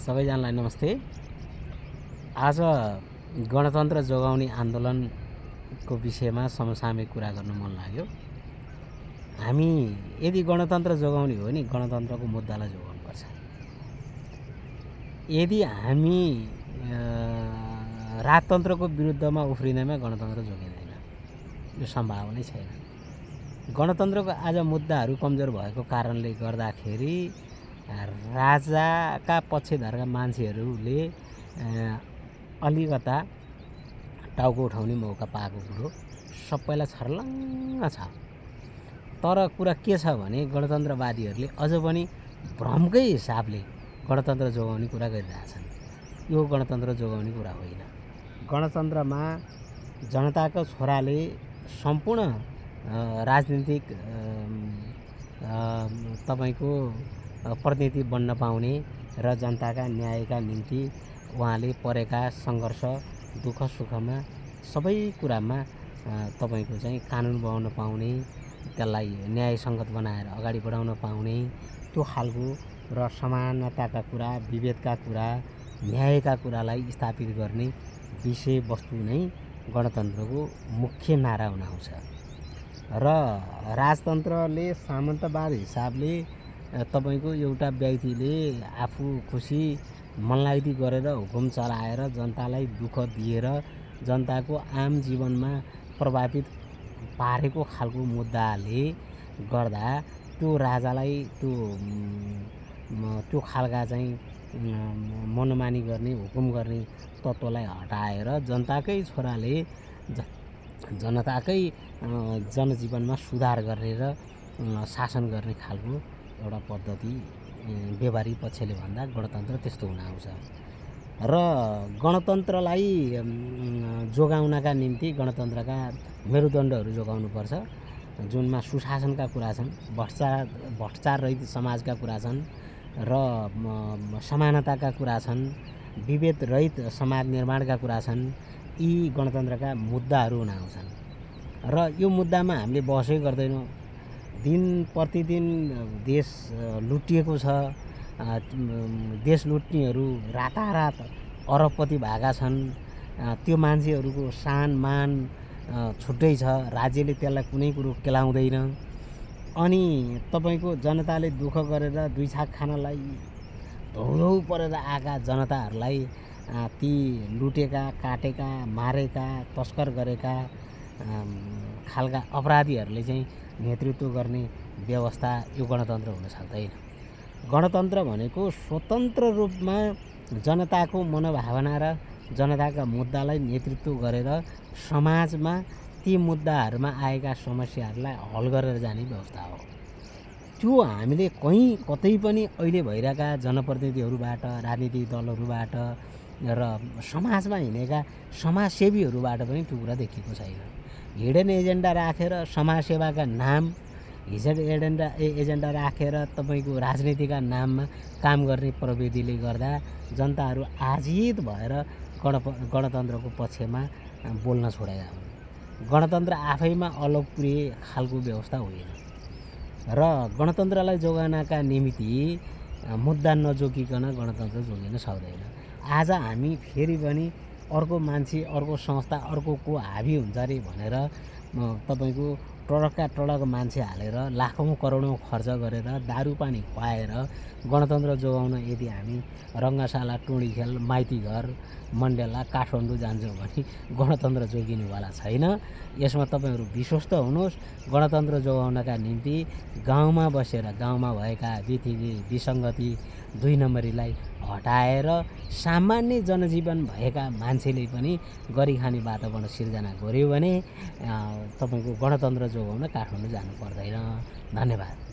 सबैजनालाई नमस्ते। आज गणतन्त्र जोगाउने आन्दोलनको विषयमा समसामयिक कुरा गर्न मन लाग्यो। हामी यदि गणतन्त्र जोगाउने हो भने गणतन्त्रको मुद्दालाई जोगाउनुपर्छ। यदि हामी राजतन्त्रको विरुद्धमा उफ्रिँदैमा गणतन्त्र जोगिँदैन, यो सम्भावनै छैन। गणतन्त्रको आज मुद्दाहरू कमजोर भएको कारणले गर्दाखेरि राजाका पक्षधरका मान्छेहरूले अलिकता टाउको उठाउने मौका पाएको कुरो सबैलाई छर्लङ्ग छ। तर कुरा के छ भने गणतन्त्रवादीहरूले अझ पनि भ्रमकै हिसाबले गणतन्त्र जोगाउने कुरा गरिरहेछन्। यो गणतन्त्र जोगाउने कुरा होइन। गणतन्त्रमा जनताको छोराले सम्पूर्ण राजनीतिक तपाईको प्रतिनिधि बन्न पाउने र जनताका न्यायका निम्ति उहाँले परेका सङ्घर्ष दुःख सुखमा सबै कुरामा तपाईको चाहिँ कानुन बनाउन पाउने, त्यसलाई न्यायसङ्गत बनाएर अगाडि बढाउन पाउने त्यो खालको र समानताका कुरा, विभेदका कुरा, न्यायका कुरालाई स्थापित गर्ने विषयवस्तु नै गणतन्त्रको मुख्य नारा हुन आउँछ। र राजतन्त्रले सामन्तवाद हिसाबले तपाईको एउटा व्यक्तिले आफू खुसी मनलाग्दी गरेर हुकुम चलाएर जनतालाई दुःख दिएर जनताको आम जीवनमा प्रभावित पारेको खालको मुद्दाले गर्दा त्यो राजालाई त्यो खालका चाहिँ मनमानी गर्ने, हुकुम गर्ने तत्त्वलाई हटाएर जनताकै छोराले जनताकै जनजीवनमा सुधार गर्ने र शासन गर्ने खालको एउटा पद्धति व्यवहारिक पक्षले भन्दा गणतन्त्र त्यस्तो हुन आउँछ। र गणतन्त्रलाई जोगाउनका निम्ति गणतन्त्रका मेरुदण्डहरू जोगाउनुपर्छ, जुनमा सुशासनका कुरा छन्, भ्रष्टाचार रहित समाजका कुरा छन् र समानताका कुरा छन्, विभेद रहित समाज निर्माणका कुरा छन्। यी गणतन्त्रका मुद्दाहरू हुन आउँछन् र यो मुद्दामा हामीले बहसै गर्दैनौँ। दिन प्रतिदिन देश लुटिएको छ। देश लुट्नेहरू रातारात अरबपति भएका छन्। त्यो मान्छेहरूको सान मान छुट्टै छ। राज्यले त्यसलाई कुनै कुरो केलाउँदैन। अनि तपाईको जनताले दुःख गरेर दुई छाक खानलाई धौधौ परेर आएका जनताहरूलाई ती लुटेका, काटेका, मारेका, तस्कर गरेका खालका अपराधीहरूले चाहिँ नेतृत्व गर्ने व्यवस्था यो गणतन्त्र हुन सक्दैन। गणतन्त्र भनेको स्वतन्त्र रूपमा जनताको मनोभावना र जनताका मुद्दालाई नेतृत्व गरेर समाजमा ती मुद्दाहरूमा आएका समस्याहरूलाई हल गरेर जाने व्यवस्था हो। त्यो हामीले कहीँ कतै पनि अहिले भइरहेका जनप्रतिनिधिहरूबाट, राजनीतिक दलहरूबाट र समाजमा हिँडेका समाजसेवीहरूबाट पनि त्यो कुरा देखिएको छैन। हिडन एजेन्डा राखेर समाजसेवाका नाम, एजेन्डा राखेर तपाईँको राजनीतिका नाममा काम गर्ने प्रविधिले गर्दा जनताहरू आजित भएर गणतन्त्रको पक्षमा बोल्न छोडेका हुन्। गणतन्त्र आफैमा अलोकप्रिय खालको व्यवस्था होइन र गणतन्त्रलाई जोगाउनका निमित्त मुद्दा नजोगिकन गणतन्त्र जोगिन सक्दैन। आज हामी फेरि पनि अर्को मान्छे, अर्को संस्था, अर्को को हाबी हुन्छ अरे भनेर तपाईँको टडक मान्छे हालेर लाखौँ करोडौँ खर्च गरेर दारू पानी खुवाएर गणतन्त्र जोगाउन यदि हामी रङ्गशाला, टुँडीखेल, माइतीघर, मण्डेला, काठमाडौँ जान्छौँ भने गणतन्त्र जोगिनुवाला छैन। यसमा तपाईँहरू विश्वस्त हुनुहोस्। गणतन्त्र जोगाउनका निम्ति गाउँमा बसेर गाउँमा भएका विसङ्गति, दुई नम्बरीलाई हटाएर सामान्य जनजीवन भएका मान्छेले पनि गरी खाने वातावरण सिर्जना गर्यो भने तपाईँको गणतन्त्र जोगाउन काठमाडौँ जानु पर्दैन। धन्यवाद।